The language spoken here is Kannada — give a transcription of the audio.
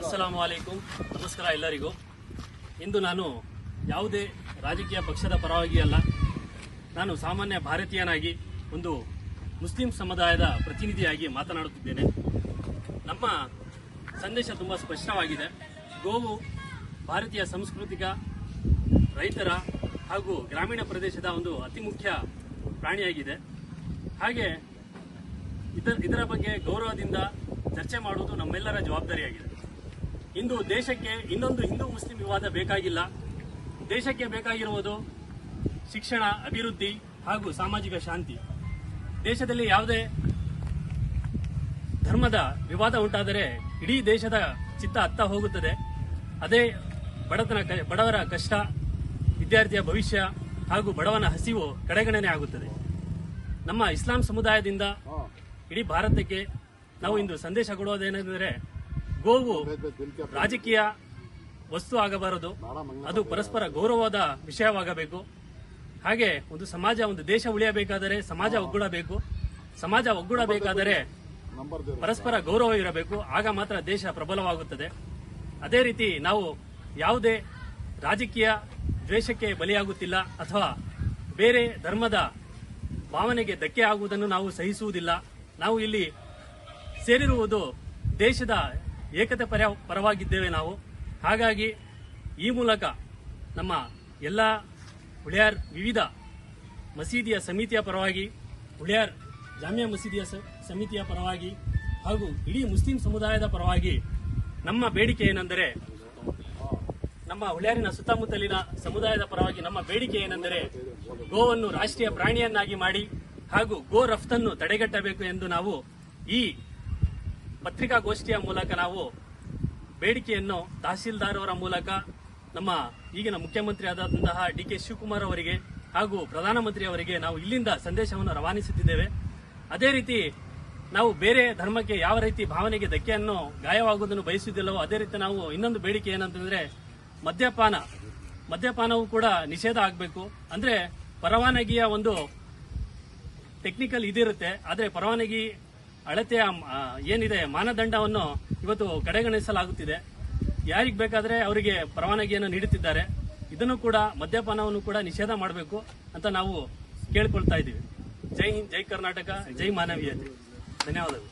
ಅಸ್ಸಲಾಮು ಅಲೈಕುಂ. ನಮಸ್ಕಾರ ಎಲ್ಲರಿಗೂ. ಇಂದು ನಾನು ಯಾವುದೇ ರಾಜಕೀಯ ಪಕ್ಷದ ಪರವಾಗಿ ಅಲ್ಲ, ನಾನು ಸಾಮಾನ್ಯ ಭಾರತೀಯನಾಗಿ ಒಂದು ಮುಸ್ಲಿಂ ಸಮುದಾಯದ ಪ್ರತಿನಿಧಿಯಾಗಿ ಮಾತನಾಡುತ್ತಿದ್ದೇನೆ. ನಮ್ಮ ಸಂದೇಶ ತುಂಬ ಸ್ಪಷ್ಟವಾಗಿದೆ. ಗೋವು ಭಾರತೀಯ ಸಾಂಸ್ಕೃತಿಕ, ರೈತರ ಹಾಗೂ ಗ್ರಾಮೀಣ ಪ್ರದೇಶದ ಒಂದು ಅತಿ ಮುಖ್ಯ ಪ್ರಾಣಿಯಾಗಿದೆ. ಹಾಗೆ ಇದರ ಬಗ್ಗೆ ಗೌರವದಿಂದ ಚರ್ಚೆ ಮಾಡುವುದು ನಮ್ಮೆಲ್ಲರ ಜವಾಬ್ದಾರಿಯಾಗಿದೆ. ಇಂದು ದೇಶಕ್ಕೆ ಇನ್ನೊಂದು ಹಿಂದೂ ಮುಸ್ಲಿಂ ವಿವಾದ ಬೇಕಾಗಿಲ್ಲ. ದೇಶಕ್ಕೆ ಬೇಕಾಗಿರುವುದು ಶಿಕ್ಷಣ, ಅಭಿವೃದ್ಧಿ ಹಾಗೂ ಸಾಮಾಜಿಕ ಶಾಂತಿ. ದೇಶದಲ್ಲಿ ಯಾವುದೇ ಧರ್ಮದ ವಿವಾದ ಉಂಟಾದರೆ ಇಡೀ ದೇಶದ ಚಿತ್ತ ಅತ್ತ ಹೋಗುತ್ತದೆ. ಅದೇ ಬಡವರ ಕಷ್ಟ, ವಿದ್ಯಾರ್ಥಿಯ ಭವಿಷ್ಯ ಹಾಗೂ ಬಡವನ ಹಸಿವು ಕಡೆಗಣನೆ ಆಗುತ್ತದೆ. ನಮ್ಮ ಇಸ್ಲಾಂ ಸಮುದಾಯದಿಂದ ಇಡೀ ಭಾರತಕ್ಕೆ ನಾವು ಇಂದು ಸಂದೇಶ ಕೊಡುವುದೇನೆಂದರೆ, ಗೋವು ರಾಜಕೀಯ ವಸ್ತು ಆಗಬಾರದು, ಅದು ಪರಸ್ಪರ ಗೌರವದ ವಿಷಯವಾಗಬೇಕು. ಹಾಗೆ ಒಂದು ಸಮಾಜ, ಒಂದು ದೇಶ ಉಳಿಯಬೇಕಾದರೆ ಸಮಾಜ ಒಗ್ಗೂಡಬೇಕು. ಸಮಾಜ ಒಗ್ಗೂಡಬೇಕಾದರೆ ಪರಸ್ಪರ ಗೌರವ ಇರಬೇಕು. ಆಗ ಮಾತ್ರ ದೇಶ ಪ್ರಬಲವಾಗುತ್ತದೆ. ಅದೇ ರೀತಿ ನಾವು ಯಾವುದೇ ರಾಜಕೀಯ ದ್ವೇಷಕ್ಕೆ ಬಲಿಯಾಗುತ್ತಿಲ್ಲ ಅಥವಾ ಬೇರೆ ಧರ್ಮದ ಭಾವನೆಗೆ ಧಕ್ಕೆ ಆಗುವುದನ್ನು ನಾವು ಸಹಿಸುವುದಿಲ್ಲ. ನಾವು ಇಲ್ಲಿ ಸೇರಿರುವುದು ದೇಶದ ಏಕತೆ ಪರವಾಗಿದ್ದೇವೆ ನಾವು. ಹಾಗಾಗಿ ಈ ಮೂಲಕ ನಮ್ಮ ಎಲ್ಲ ಹುಳಿಯಾರ್ ವಿವಿಧ ಮಸೀದಿಯ ಸಮಿತಿಯ ಪರವಾಗಿ, ಹುಳಿಯಾರ್ ಜಾಮಿಯಾ ಮಸೀದಿಯ ಸಮಿತಿಯ ಪರವಾಗಿ ಹಾಗೂ ಇಡೀ ಮುಸ್ಲಿಂ ಸಮುದಾಯದ ಪರವಾಗಿ ನಮ್ಮ ಬೇಡಿಕೆ ಏನೆಂದರೆ, ನಮ್ಮ ಹುಳಿಯಾರಿನ ಸುತ್ತಮುತ್ತಲಿನ ಸಮುದಾಯದ ಪರವಾಗಿ ನಮ್ಮ ಬೇಡಿಕೆ ಏನೆಂದರೆ, ಗೋವನ್ನು ರಾಷ್ಟ್ರೀಯ ಪ್ರಾಣಿಯನ್ನಾಗಿ ಮಾಡಿ ಹಾಗೂ ಗೋ ರಫ್ತನ್ನು ತಡೆಗಟ್ಟಬೇಕು ಎಂದು ನಾವು ಈ ಪತ್ರಿಕಾಗೋಷ್ಠಿಯ ಮೂಲಕ ನಾವು ಬೇಡಿಕೆಯನ್ನು ತಹಸೀಲ್ದಾರ್ ಅವರ ಮೂಲಕ ನಮ್ಮ ಈಗಿನ ಮುಖ್ಯಮಂತ್ರಿ ಆದಂತಹ ಡಿ.ಕೆ. ಶಿವಕುಮಾರ್ ಅವರಿಗೆ ಹಾಗೂ ಪ್ರಧಾನಮಂತ್ರಿ ಅವರಿಗೆ ನಾವು ಇಲ್ಲಿಂದ ಸಂದೇಶವನ್ನು ರವಾನಿಸುತ್ತಿದ್ದೇವೆ. ಅದೇ ರೀತಿ ನಾವು ಬೇರೆ ಧರ್ಮಕ್ಕೆ ಯಾವ ರೀತಿ ಭಾವನೆಗೆ ಧಕ್ಕೆಯನ್ನು, ಗಾಯವಾಗುವುದನ್ನು ಬಯಸುವುದಿಲ್ಲವೋ ಅದೇ ರೀತಿ ನಾವು ಇನ್ನೊಂದು ಬೇಡಿಕೆ ಏನಂತಂದ್ರೆ, ಮದ್ಯಪಾನವೂ ಕೂಡ ನಿಷೇಧ ಆಗಬೇಕು. ಅಂದ್ರೆ ಪರವಾನಗಿಯ ಒಂದು ಟೆಕ್ನಿಕಲ್ ಇದಿರುತ್ತೆ, ಆದರೆ ಪರವಾನಗಿ ಅಳತೆಯ ಏನಿದೆ ಮಾನದಂಡವನ್ನು ಇವತ್ತು ಕಡೆಗಣಿಸಲಾಗುತ್ತಿದೆ. ಯಾರಿಗೆ ಬೇಕಾದರೆ ಅವರಿಗೆ ಪರವಾನಗಿಯನ್ನು ನೀಡುತ್ತಿದ್ದಾರೆ. ಇದನ್ನು ಕೂಡ, ಮದ್ಯಪಾನವನ್ನು ಕೂಡ ನಿಷೇಧ ಮಾಡಬೇಕು ಅಂತ ನಾವು ಕೇಳಿಕೊಳ್ತಾ ಇದ್ದೀವಿ. ಜೈ ಹಿಂದ್, ಜೈ ಕರ್ನಾಟಕ, ಜೈ ಮಾನವೀಯತೆ. ಧನ್ಯವಾದಗಳು.